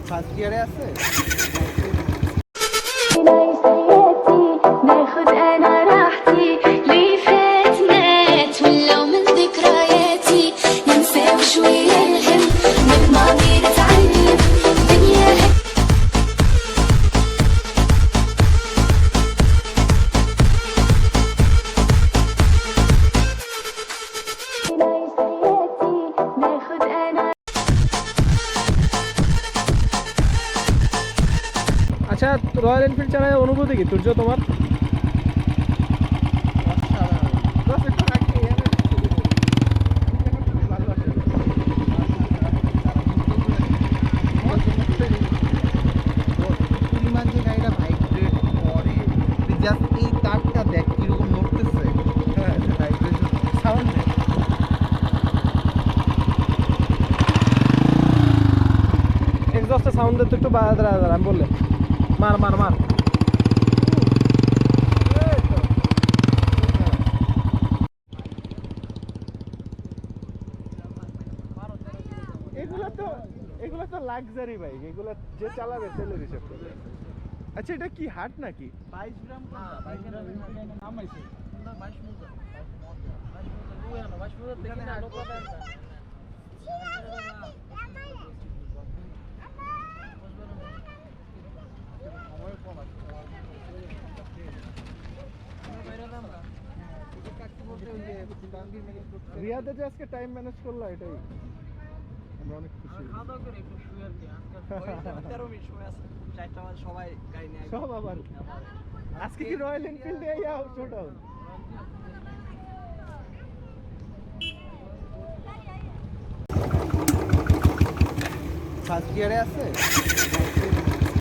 First ইয়ারে আছে باخد انا راحتي لي فات مات ولو من ذكرياتي ننسى وشوية الهم من ماضي نتعلم دنيا هيك باخد انا আচ্ছা রয়্যাল এনফিল্ড চালায় অনুভূতি কি তুর্য তোমার? পরিমাণ যে গাড়িটা ভাইব্রেট করে জাস্ট এই তারটা দেখ কিরকম নড়তেছে ভাইব্রেশন সাউন্ড এক্সস্টের সাউন্ডের তো একটু দাঁড়া আমি বললে মার মার মার এগুলো তো লাক্সারি বাইক, এগুলো যে চালাবে তেলের হিসাব করে। আচ্ছা এটা কি হাট নাকি? 22 গ্রাম হ্যাঁ 22 গ্রাম নাম আইছে না 22 মুদ্রা 22 মুদ্রা দেখি না লোক কথা রিয়াদে যে আজকে টাইম ম্যানেজ করলো এটাই আমরা অনেক খুশি। সবাই গাড়ি নিয়ে সব আবার আজকে কি রয়্যাল এনফিল্ডে শোডাউন? ফার্স্ট ইয়ারে আছে